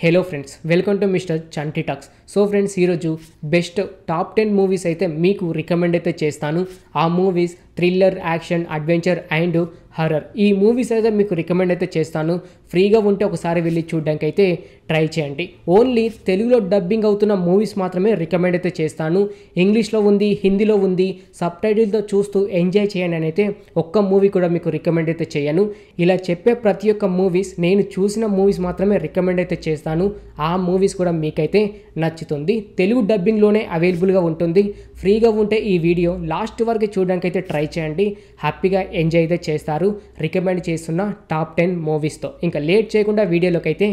Hello friends, welcome to mister Chanti talks. So friends, ఈరోజు best top 10 movies అయితే మీకు recommend అయితే చేస్తాను. ఆ movies thriller, action, adventure and horror. ఈ మూవీస్ అయితే మీకు రికమెండ్ అయితే చేస్తాను. ఫ్రీగా ఉంటే ఒకసారి వెళ్ళి చూడడానికి అయితే ట్రై చేయండి. ఓన్లీ తెలుగులో డబ్బింగ్ అవుతున్న మూవీస్ మాత్రమే రికమెండ్ అయితే చేస్తాను. ఇంగ్లీష్లో ఉంది, హిందీలో ఉంది, సబ్ టైటిల్తో చూస్తూ ఎంజాయ్ చేయండి అని అయితే ఒక్క మూవీ కూడా మీకు రికమెండ్ అయితే చేయను. ఇలా చెప్పే ప్రతి ఒక్క మూవీస్ నేను చూసిన మూవీస్ మాత్రమే రికమెండ్ అయితే చేస్తాను. ఆ మూవీస్ కూడా మీకైతే నచ్చుతుంది. తెలుగు డబ్బింగ్లోనే అవైలబుల్గా ఉంటుంది. ఫ్రీగా ఉంటే ఈ వీడియో లాస్ట్ వరకు చూడడానికి అయితే ట్రై చేయండి. హ్యాపీగా ఎంజాయ్ అయితే చేస్తారు రికమెండ్ చేస్తున్న టాప్ 10 మూవీస్తో. ఇంకా లేట్ చేయకుండా వీడియోలోకి అయితే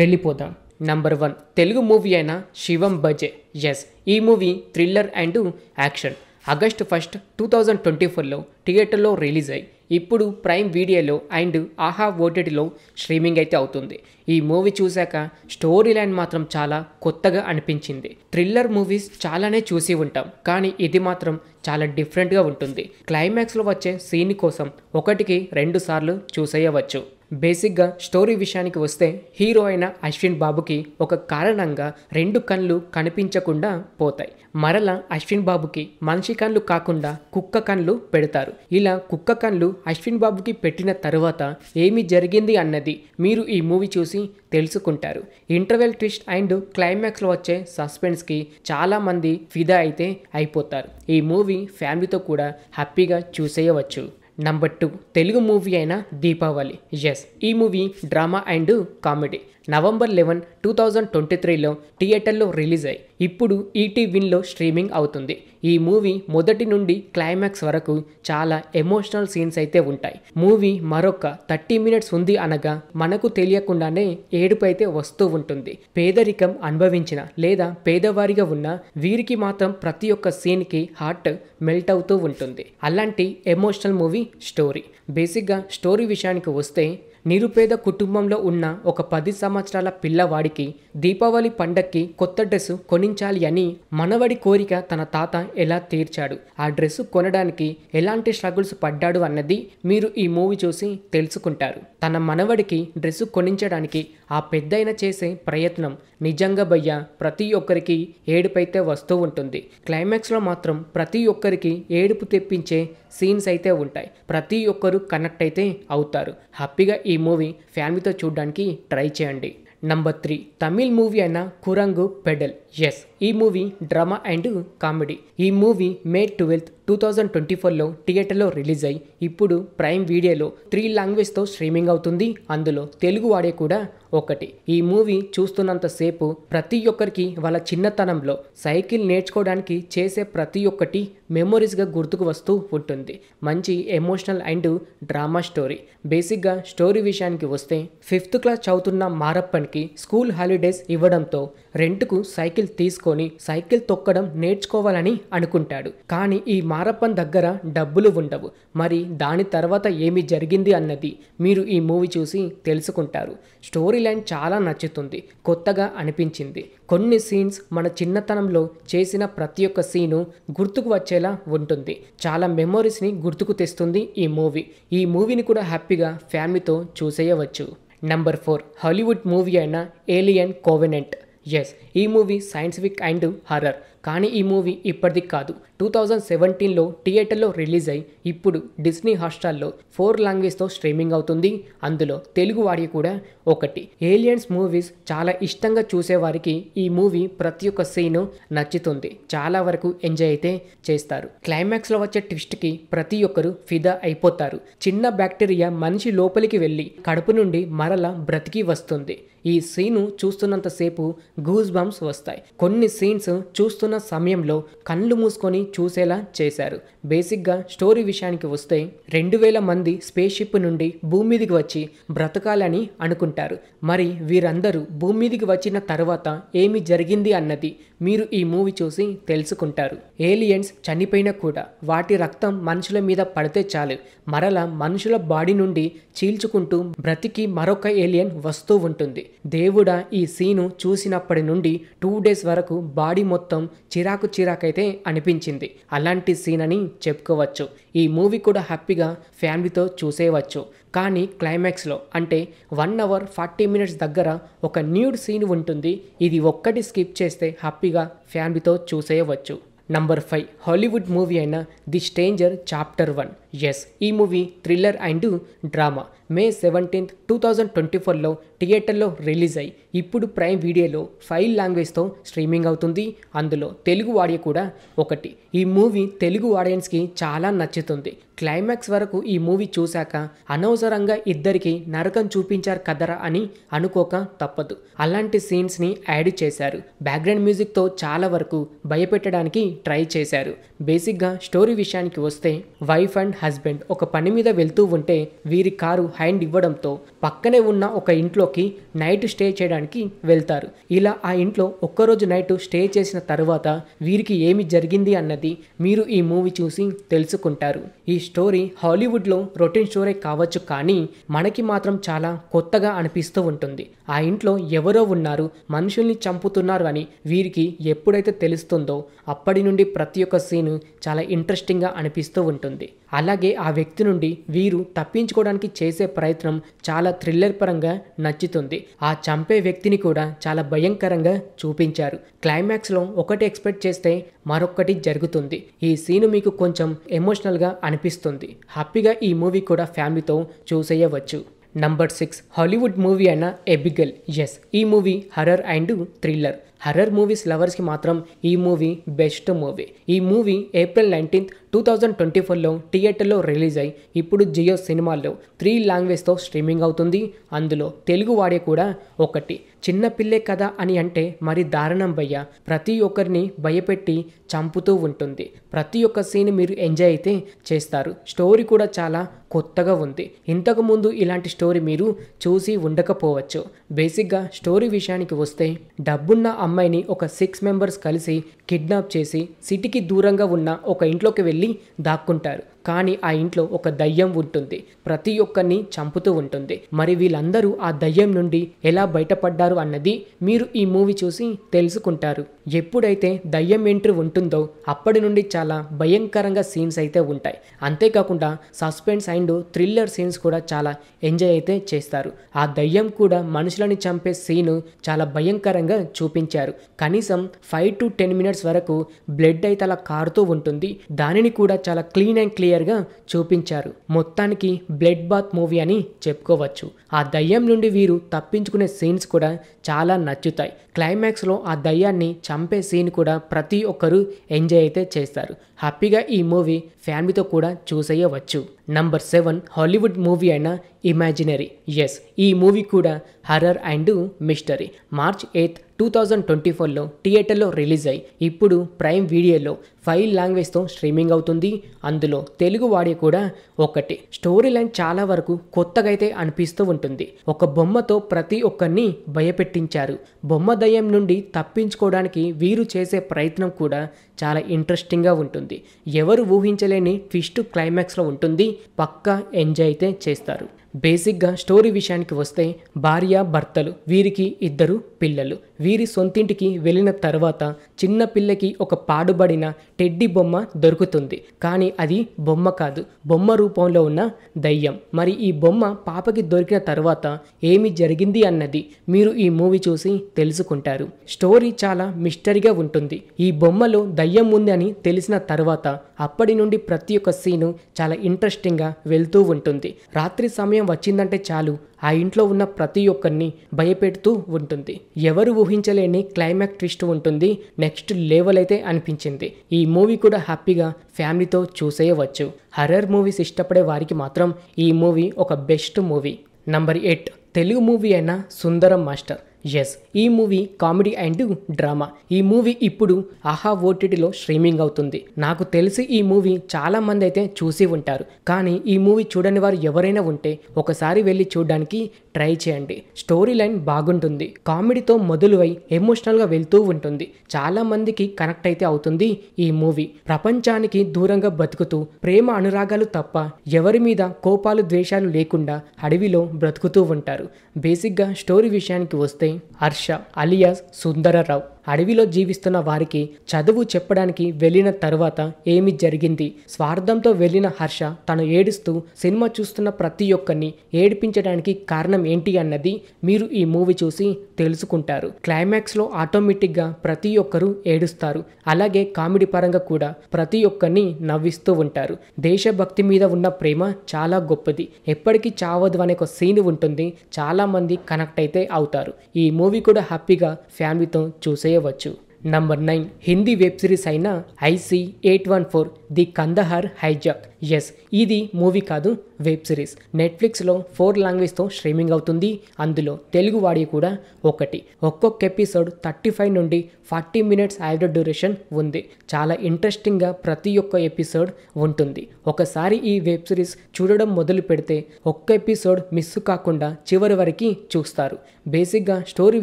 వెళ్ళిపోదాం. నంబర్ 1 తెలుగు మూవీ అయిన శివం బజే. ఎస్, ఈ movie thriller and action. August 1, 2024లో థియేటర్లో రిలీజ్ అయ్యి ఇప్పుడు ప్రైమ్ వీడియోలో అండ్ ఆహా ఓటీటీలో స్ట్రీమింగ్ అయితే అవుతుంది. ఈ మూవీ చూశాక స్టోరీ లైన్ మాత్రం చాలా కొత్తగా అనిపించింది. థ్రిల్లర్ మూవీస్ చాలానే చూసి ఉంటాం, కానీ ఇది మాత్రం చాలా డిఫరెంట్గా ఉంటుంది. క్లైమాక్స్లో వచ్చే సీన్ కోసం 1కి 2 సార్లు చూసేయవచ్చు. బేసిక్గా స్టోరీ విషయానికి వస్తే, హీరో అయిన అశ్విన్ బాబుకి ఒక కారణంగా 2 కళ్ళు కనిపించకుండా పోతాయి. మరలా అశ్విన్ బాబుకి మనిషి కళ్ళు కాకుండా కుక్క కళ్ళు పెడతారు. ఇలా కుక్క కళ్ళు అశ్విన్ బాబుకి పెట్టిన తర్వాత ఏమి జరిగింది అన్నది మీరు ఈ మూవీ చూసి తెలుసుకుంటారు. ఇంటర్వెల్ ట్విస్ట్ అండ్ క్లైమాక్స్లో వచ్చే సస్పెన్స్కి చాలామంది ఫిదా అయితే అయిపోతారు. ఈ మూవీ ఫ్యామిలీతో కూడా హ్యాపీగా చూసేయవచ్చు. నంబర్ 2 తెలుగు మూవీ అయిన దీపావళి. ఎస్, ఈ movie drama and comedy. November 11, 2023లో థియేటర్లో రిలీజ్ అయ్యి ఇప్పుడు ఈటీవీలో స్ట్రీమింగ్ అవుతుంది. ఈ మూవీ మొదటి నుండి క్లైమాక్స్ వరకు చాలా ఎమోషనల్ సీన్స్ అయితే ఉంటాయి. మూవీ మరొక 30 మినిట్స్ ఉంది అనగా మనకు తెలియకుండానే ఏడుపు అయితే వస్తూ ఉంటుంది. పేదరికం అనుభవించిన లేదా పేదవారిగా ఉన్న వీరికి మాత్రం ప్రతి ఒక్క సీన్కి హార్ట్ మెల్ట్ అవుతూ ఉంటుంది. అలాంటి ఎమోషనల్ మూవీ స్టోరీ. బేసిక్గా స్టోరీ విషయానికి వస్తే, నిరుపేద కుటుంబంలో ఉన్న ఒక 10 సంవత్సరాల పిల్లవాడికి దీపావళి పండక్కి కొత్త డ్రెస్సు కొనించాలి అని మనవడి కోరిక తన తాత ఎలా తీర్చాడు, ఆ డ్రెస్సు కొనడానికి ఎలాంటి స్ట్రగుల్స్ పడ్డాడు అన్నది మీరు ఈ మూవీ చూసి తెలుసుకుంటారు. తన మనవడికి డ్రెస్సు కొనించడానికి ఆ పెద్దయిన చేసే ప్రయత్నం నిజంగా భయ్య ప్రతి ఒక్కరికి ఏడుపైతే వస్తూ ఉంటుంది. క్లైమాక్స్లో మాత్రం ప్రతి ఒక్కరికి ఏడుపు తెప్పించే సీన్స్ అయితే ఉంటాయి. ప్రతి ఒక్కరు కనెక్ట్ అయితే అవుతారు. హ్యాపీగా ఈ మూవీ ఫ్యామిలీతో చూడడానికి ట్రై చేయండి. నంబర్ 3 తమిళ్ మూవీ అయిన కురంగు పెడల్. ఎస్, ఈ మూవీ డ్రామా అండ్ కామెడీ. ఈ మూవీ మే 12, 2024లో థియేటర్లో రిలీజ్ అయ్యి ఇప్పుడు ప్రైమ్ వీడియోలో 3 లాంగ్వేజ్తో స్ట్రీమింగ్ అవుతుంది. అందులో తెలుగు వాడే కూడా ఒకటి. ఈ మూవీ చూస్తున్నంతసేపు ప్రతి ఒక్కరికి వాళ్ళ చిన్నతనంలో సైకిల్ నేర్చుకోవడానికి చేసే ప్రతి ఒక్కటి మెమొరీస్గా గుర్తుకు వస్తూ ఉంటుంది. మంచి ఎమోషనల్ అండ్ డ్రామా స్టోరీ. బేసిక్గా స్టోరీ విషయానికి వస్తే, 5th క్లాస్ చదువుతున్న మారప్పన్కి స్కూల్ హాలిడేస్ ఇవ్వడంతో రెంట్కు సైకిల్ తీసుకొని సైకిల్ తొక్కడం నేర్చుకోవాలని అనుకుంటాడు. కానీ ఈ మారప్పన్ దగ్గర డబ్బులు ఉండవు. మరి దాని తర్వాత ఏమి జరిగింది అన్నది మీరు ఈ మూవీ చూసి తెలుసుకుంటారు. స్టోరీ లైన్ చాలా నచ్చుతుంది, కొత్తగా అనిపించింది. కొన్ని సీన్స్ మన చిన్నతనంలో చేసిన ప్రతి ఒక్క సీను గుర్తుకు వచ్చేలా ఉంటుంది. చాలా మెమొరీస్ని గుర్తుకు తెస్తుంది ఈ మూవీ. ఈ మూవీని కూడా హ్యాపీగా ఫ్యామిలీతో చూసేయవచ్చు. నంబర్ 4 హాలీవుడ్ మూవీ అయిన ఏలియన్ కోవెనెంట్. ఎస్, ఈ మూవీ సైంటిఫిక్ అండ్ హర్రర్. కానీ ఈ మూవీ ఇప్పటిది కాదు. 2017లో థియేటర్లో రిలీజ్ అయ్యి ఇప్పుడు డిస్నీ హాట్స్టార్లో 4 లాంగ్వేజ్తో స్ట్రీమింగ్ అవుతుంది. అందులో తెలుగు వాడి కూడా ఒకటి. ఏలియన్స్ మూవీస్ చాలా ఇష్టంగా చూసేవారికి ఈ మూవీ ప్రతి ఒక్క సీను నచ్చుతుంది. చాలా వరకు ఎంజాయ్ అయితే చేస్తారు. క్లైమాక్స్లో వచ్చే ట్విస్ట్కి ప్రతి ఒక్కరు ఫిదా అయిపోతారు. చిన్న బ్యాక్టీరియా మనిషి లోపలికి వెళ్ళి కడుపు నుండి మరలా బ్రతికి వస్తుంది. ఈ సీను చూస్తున్నంతసేపు గూస్ బంప్స్ వస్తాయి. కొన్ని సీన్స్ చూస్తున్న సమయంలో కళ్ళు మూసుకొని చూసేలా చేశారు. బేసిక్గా స్టోరీ విషయానికి వస్తే, 2000 మంది స్పేస్ షిప్ నుండి భూమి మీదికి వచ్చి బ్రతకాలని అనుకుంటారు. మరి వీరందరూ భూమి మీదికి వచ్చిన తర్వాత ఏమి జరిగింది అన్నది మీరు ఈ మూవీ చూసి తెలుసుకుంటారు. ఏలియన్స్ చనిపోయినా కూడా వాటి రక్తం మనుషుల మీద పడితే చాలు, మరలా మనుషుల బాడీ నుండి చీల్చుకుంటూ బ్రతికి మరొక ఏలియన్ వస్తూ ఉంటుంది. దేవుడా, ఈ సీను చూసినప్పటి నుండి 2 డేస్ వరకు బాడీ మొత్తం చిరాకైతే అనిపించింది. అలాంటి సీన్ అని చెప్పుకోవచ్చు. ఈ మూవీ కూడా హ్యాపీగా ఫ్యామిలీతో చూసేయవచ్చు. కానీ క్లైమాక్స్లో అంటే 1 అవర్ 40 మినిట్స్ దగ్గర ఒక న్యూడ్ సీన్ ఉంటుంది. ఇది ఒక్కటి స్కిప్ చేస్తే హ్యాపీగా ఫ్యామిలీతో చూసేయవచ్చు. నంబర్ 5 హాలీవుడ్ మూవీ అయిన ది స్ట్రేంజర్ చాప్టర్ 1. ఎస్, ఈ మూవీ థ్రిల్లర్ అండ్ డ్రామా. మే 17, 2024లో థియేటర్లో రిలీజ్ అయ్యి ఇప్పుడు ప్రైమ్ వీడియోలో 5 లాంగ్వేజ్తో స్ట్రీమింగ్ అవుతుంది. అందులో తెలుగు ఆడియో కూడా ఒకటి. ఈ మూవీ తెలుగు ఆడియన్స్కి చాలా నచ్చుతుంది. క్లైమాక్స్ వరకు ఈ మూవీ చూశాక అనవసరంగా ఇద్దరికి నరకం చూపించారు కదరా అని అనుకోక తప్పదు. అలాంటి సీన్స్ని యాడ్ చేశారు. బ్యాక్గ్రౌండ్ మ్యూజిక్తో చాలా వరకు భయపెట్టడానికి ట్రై చేశారు. బేసిక్గా స్టోరీ విషయానికి వస్తే వైఫ్ అండ్ హస్బెండ్ ఒక పని మీద వెళ్తూ ఉంటే వీరి కారు హ్యాండ్ ఇవ్వడంతో పక్కనే ఉన్న ఒక ఇంట్లోకి నైట్ స్టే చేయడానికి వెళ్తారు. ఇలా ఆ ఇంట్లో ఒక్కరోజు నైట్ స్టే చేసిన తర్వాత వీరికి ఏమి జరిగింది అన్నది మీరు ఈ మూవీ చూసి తెలుసుకుంటారు. ఈ స్టోరీ హాలీవుడ్లో రొటీన్ స్టోరీ కావచ్చు, కానీ మనకి మాత్రం చాలా కొత్తగా అనిపిస్తూ ఉంటుంది. ఆ ఇంట్లో ఎవరో ఉన్నారు, మనుషుల్ని చంపుతున్నారు అని వీరికి ఎప్పుడైతే తెలుస్తుందో అప్పటి నుండి ప్రతి ఒక్క సీను చాలా ఇంట్రెస్టింగ్గా అనిపిస్తూ ఉంటుంది. అలాగే ఆ వ్యక్తి నుండి వీరు తప్పించుకోవడానికి చేసే ప్రయత్నం చాలా థ్రిల్లర్ పరంగా నచ్చుతుంది. ఆ చంపే వ్యక్తిని కూడా చాలా భయంకరంగా చూపించారు. క్లైమాక్స్లో ఒకటి ఎక్స్పెక్ట్ చేస్తే మరొకటి జరుగుతుంది. ఈ సీను మీకు కొంచెం ఎమోషనల్గా అనిపిస్తుంది. హ్యాపీగా ఈ మూవీ కూడా ఫ్యామిలీతో చూసేయవచ్చు. నంబర్ 6 హాలీవుడ్ మూవీ అయిన ఎబిగెల్. ఎస్, ఈ movie horror and thriller. Horror movies లవర్స్కి మాత్రం ఈ మూవీ బెస్ట్ మూవీ. ఈ మూవీ April 19, 2024లో థియేటర్లో రిలీజ్ అయ్యి ఇప్పుడు జియో సినిమాల్లో 3 లాంగ్వేజ్తో స్ట్రీమింగ్ అవుతుంది. అందులో తెలుగు వాడే కూడా ఒకటి. చిన్న పిల్లే కదా అని అంటే మరి దారుణం భయ్య. ప్రతి ఒక్కరిని భయపెట్టి చంపుతూ ఉంటుంది. ప్రతి ఒక్క సీన్ మీరు ఎంజాయ్ అయితే చేస్తారు. స్టోరీ కూడా చాలా కొత్తగా ఉంది. ఇంతకుముందు ఇలాంటి స్టోరీ మీరు చూసి ఉండకపోవచ్చు. బేసిక్గా స్టోరీ విషయానికి వస్తే డబ్బున్న అమ్మాయిని ఒక 6 మెంబర్స్ కలిసి కిడ్నాప్ చేసి సిటీకి దూరంగా ఉన్న ఒక ఇంట్లోకి వెళ్ళి దాక్కుంటారు. కానీ ఆ ఇంట్లో ఒక దయ్యం ఉంటుంది. ప్రతి ఒక్కరిని చంపుతూ ఉంటుంది. మరి వీళ్ళందరూ ఆ దయ్యం నుండి ఎలా బయటపడ్డారు అన్నది మీరు ఈ మూవీ చూసి తెలుసుకుంటారు. ఎప్పుడైతే దయ్యం ఎంట్రీ ఉంటుందో అప్పటి నుండి చాలా భయంకరంగా సీన్స్ అయితే ఉంటాయి. అంతేకాకుండా సస్పెన్స్ అండ్ థ్రిల్లర్ సీన్స్ కూడా చాలా ఎంజాయ్ అయితే చేస్తారు. ఆ దయ్యం కూడా మనుషులని చంపే సీను చాలా భయంకరంగా చూపించారు. కనీసం 5 to 10 మినిట్స్ వరకు బ్లడ్ అయితే అలా కారుతూ ఉంటుంది. దానిని కూడా చాలా క్లీన్ అండ్ క్లియర్గా చూపించారు. మొత్తానికి బ్లడ్ బాత్ మూవీ అని చెప్పుకోవచ్చు. ఆ దయ్యం నుండి వీరు తప్పించుకునే సీన్స్ కూడా చాలా నచ్చుతాయి. క్లైమాక్స్లో ఆ దయ్యాన్ని చంపే సీన్ కూడా ప్రతి ఒక్కరూ ఎంజాయ్ అయితే చేస్తారు. హ్యాపీగా ఈ మూవీ ఫ్యామిలీతో కూడా చూసేయవచ్చు. నంబర్ 7 హాలీవుడ్ మూవీ అయిన ఇమాజినరీ. ఎస్, ఈ మూవీ కూడా హర్రర్ అండ్ మిస్టరీ. March 8, 2024లో థియేటర్లో రిలీజ్ అయ్యి ఇప్పుడు ప్రైమ్ వీడియోలో 5 లాంగ్వేజ్తో స్ట్రీమింగ్ అవుతుంది. అందులో తెలుగు వాడే కూడా ఒకటి. స్టోరీ లైన్ చాలా వరకు కొత్తగా అయితే అనిపిస్తూ ఉంటుంది. ఒక బొమ్మతో ప్రతి ఒక్కరిని భయపెట్టించారు. బొమ్మ దయ్యం నుండి తప్పించుకోవడానికి వీరు చేసే ప్రయత్నం కూడా చాలా ఇంట్రెస్టింగ్గా ఉంటుంది. ఎవరు ఊహించలేని ట్విస్ట్ క్లైమాక్స్లో ఉంటుంది. పక్కా ఎంజాయ్ అయితే చేస్తారు. బేసిక్గా స్టోరీ విషయానికి వస్తే భార్య భర్తలు, వీరికి 2 పిల్లలు. వీరి సొంతింటికి వెళ్ళిన తర్వాత చిన్న పిల్లకి ఒక పాడుబడిన టెడ్డీ బొమ్మ దొరుకుతుంది. కానీ అది బొమ్మ కాదు, బొమ్మ రూపంలో ఉన్న దయ్యం. మరి ఈ బొమ్మ పాపకి దొరికిన తర్వాత ఏమి జరిగింది అన్నది మీరు ఈ మూవీ చూసి తెలుసుకుంటారు. స్టోరీ చాలా మిస్టరీగా ఉంటుంది. ఈ బొమ్మలో దయ్యం ఉంది అని తెలిసిన తర్వాత అప్పటి నుండి ప్రతి ఒక్క సీను చాలా ఇంట్రెస్టింగ్గా వెళ్తూ ఉంటుంది. రాత్రి సమయం వచ్చిందంటే చాలు ఆ ఇంట్లో ఉన్న ప్రతి ఒక్కరిని భయపెడుతూ ఉంటుంది. ఎవరు ఊహించలేని క్లైమాక్స్ ట్విస్ట్ ఉంటుంది. నెక్స్ట్ లెవెల్ అయితే అనిపించింది. ఈ మూవీ కూడా హ్యాపీగా ఫ్యామిలీతో చూసేయవచ్చు. హర్రర్ మూవీస్ ఇష్టపడే వారికి మాత్రం ఈ మూవీ ఒక best movie. Number 8 Telugu movie అయిన సుందరం మాస్టర్. ఎస్, ఈ మూవీ కామెడీ అండ్ డ్రామా. ఈ మూవీ ఇప్పుడు ఆహా ఓటీటీలో స్ట్రీమింగ్ అవుతుంది. నాకు తెలిసి ఈ మూవీ చాలా మంది అయితే చూసి ఉంటారు. కానీ ఈ మూవీ చూడని వారు ఎవరైనా ఉంటే ఒకసారి వెళ్ళి చూడడానికి ట్రై చేయండి. స్టోరీ లైన్ బాగుంటుంది. కామెడీతో మొదలువై ఎమోషనల్గా వెళ్తూ ఉంటుంది. చాలా మందికి కనెక్ట్ అయితే అవుతుంది ఈ మూవీ. ప్రపంచానికి దూరంగా బతుకుతూ ప్రేమ అనురాగాలు తప్ప ఎవరి మీద కోపాలు ద్వేషాలు లేకుండా అడవిలో బ్రతుకుతూ ఉంటారు. బేసిక్గా స్టోరీ విషయానికి వస్తే హర్ష అలియాస్ సుందరరావు అడవిలో జీవిస్తున్న వారికి చదువు చెప్పడానికి వెళ్ళిన తరువాత ఏమి జరిగింది, స్వార్థంతో వెళ్ళిన హర్ష తను ఏడుస్తూ సినిమా చూస్తున్న ప్రతి ఒక్కరిని ఏడిపించడానికి కారణం ఏంటి అన్నది మీరు ఈ మూవీ చూసి తెలుసుకుంటారు. క్లైమాక్స్లో ఆటోమేటిక్గా ప్రతి ఒక్కరూ ఏడుస్తారు. అలాగే కామెడీ పరంగా కూడా ప్రతి ఒక్కరిని నవ్విస్తూ ఉంటారు. దేశభక్తి మీద ఉన్న ప్రేమ చాలా గొప్పది, ఎప్పటికీ చావదు అనే ఒక సీన్ ఉంటుంది. చాలా మంది కనెక్ట్ అయితే అవుతారు. ఈ మూవీ కూడా హ్యాపీగా ఫ్యామిలీతో చూసేయవచ్చు. నంబర్ 9 హిందీ వెబ్ సిరీస్ అయిన IC814 the Kandahar hijack. Yes, ఇది మూవీ కాదు, వెబ్ సిరీస్. నెట్ఫ్లిక్స్లో 4 లాంగ్వేజ్తో స్ట్రీమింగ్ అవుతుంది. అందులో తెలుగు వాడి కూడా ఒకటి. ఒక్కొక్క ఎపిసోడ్ 35 నుండి 40 మినిట్స్ యావరేజ్ డ్యూరేషన్ ఉంది. చాలా ఇంట్రెస్టింగ్గా ప్రతి ఒక్క ఎపిసోడ్ ఉంటుంది. ఒకసారి ఈ వెబ్ సిరీస్ చూడడం మొదలు పెడితే ఒక్క ఎపిసోడ్ మిస్ కాకుండా చివరి వరకు చూస్తారు. బేసిక్గా స్టోరీ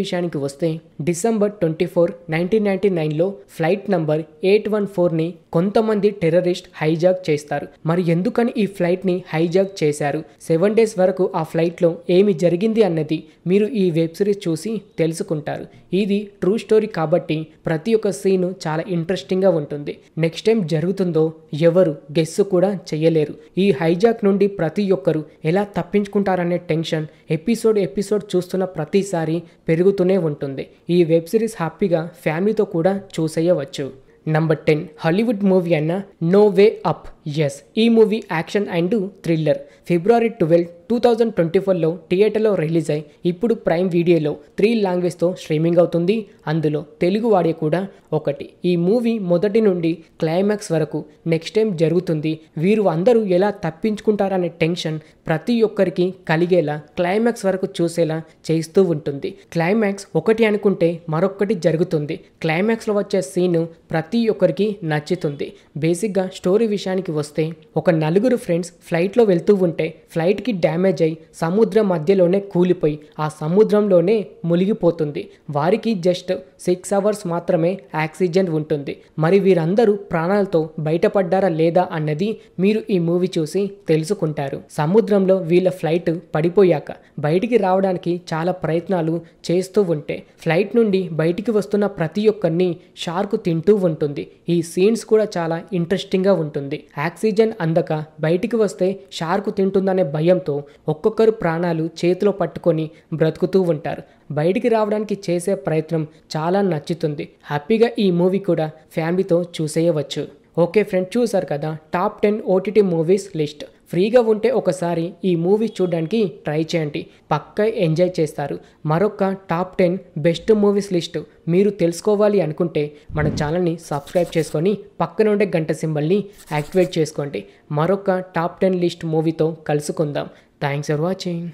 విషయానికి వస్తే డిసెంబర్ 24, 1999లో ఫ్లైట్ నంబర్ 814ని కొంతమంది టెర్రరిస్ట్ హైజాక్ చేస్తారు. మరి ఎందుకని ఈ ఫ్లైట్ని హైజాక్ చేశారు, 7 డేస్ వరకు ఆ ఫ్లైట్లో ఏమి జరిగింది అన్నది మీరు ఈ వెబ్ సిరీస్ చూసి తెలుసుకుంటారు. ఇది ట్రూ స్టోరీ కాబట్టి ప్రతి ఒక్క సీను చాలా ఇంట్రెస్టింగ్గా ఉంటుంది. నెక్స్ట్ టైం జరుగుతుందో ఎవరు గెస్ కూడా చేయలేరు. ఈ హైజాక్ నుండి ప్రతి ఒక్కరు ఎలా తప్పించుకుంటారనే టెన్షన్ ఎపిసోడ్ చూస్తున్న ప్రతిసారి పెరుగుతూనే ఉంటుంది. ఈ వెబ్ సిరీస్ హ్యాపీగా ఫ్యామిలీతో కూడా చూసేయవచ్చు. నంబర్ 10 హాలీవుడ్ మూవీ అయిన నో వే అప్. ఎస్, ఈ మూవీ యాక్షన్ అండ్ థ్రిల్లర్. ఫిబ్రవరి 12, 2024లో థియేటర్లో రిలీజ్ అయి ఇప్పుడు ప్రైమ్ వీడియోలో 3 లాంగ్వేజ్తో స్ట్రీమింగ్ అవుతుంది. అందులో తెలుగు వాడే కూడా ఒకటి. ఈ మూవీ మొదటి నుండి క్లైమాక్స్ వరకు నెక్స్ట్ టైం జరుగుతుంది, వీరు అందరూ ఎలా తప్పించుకుంటారనే టెన్షన్ ప్రతి ఒక్కరికి కలిగేలా క్లైమాక్స్ వరకు చూసేలా చేస్తూ ఉంటుంది. క్లైమాక్స్ ఒకటి అనుకుంటే మరొకటి జరుగుతుంది. క్లైమాక్స్లో వచ్చే సీను ప్రతి ఒక్కరికి నచ్చుతుంది. బేసిక్గా స్టోరీ విషయానికి వస్తే ఒక 4 ఫ్రెండ్స్ ఫ్లైట్లో వెళ్తూ ఉంటే ఫ్లైట్కి డ్యామేజ్ అయి సముద్రం మధ్యలోనే కూలిపోయి ఆ సముద్రంలోనే మునిగిపోతుంది. వారికి జస్ట్ 6 అవర్స్ మాత్రమే ఆక్సిజన్ ఉంటుంది. మరి వీరందరూ ప్రాణాలతో బయటపడ్డారా లేదా అన్నది మీరు ఈ మూవీ చూసి తెలుసుకుంటారు. సముద్రంలో వీళ్ళ ఫ్లైట్ పడిపోయాక బయటికి రావడానికి చాలా ప్రయత్నాలు చేస్తూ ఉంటే ఫ్లైట్ నుండి బయటికి వస్తున్న ప్రతి ఒక్కరిని షార్క్ తింటూ ఉంటుంది. ఈ సీన్స్ కూడా చాలా ఇంట్రెస్టింగ్గా ఉంటుంది. ఆక్సిజన్ అందక బయటికి వస్తే షార్క్ తింటుందనే భయంతో ఒక్కొక్కరు ప్రాణాలు చేతిలో పట్టుకొని బ్రతుకుతూ ఉంటారు. బయటికి రావడానికి చేసే ప్రయత్నం చాలా నచ్చుతుంది. హ్యాపీగా ఈ మూవీ కూడా ఫ్యామిలీతో చూసేయవచ్చు. ఓకే ఫ్రెండ్, చూసారు కదా టాప్ 10 OTT మూవీస్ లిస్ట్. ఫ్రీగా ఉంటే ఒకసారి ఈ మూవీ చూడడానికి ట్రై చేయండి, పక్కా ఎంజాయ్ చేస్తారు. మరొక టాప్ 10 బెస్ట్ మూవీస్ లిస్ట్ మీరు తెలుసుకోవాలి అనుకుంటే మన ఛానల్ని సబ్స్క్రైబ్ చేసుకొని పక్కన ఉండే గంట సింబల్ని యాక్టివేట్ చేసుకోండి. మరొక టాప్ 10 లిస్ట్ మూవీతో కలుసుకుందాం. Thanks for watching.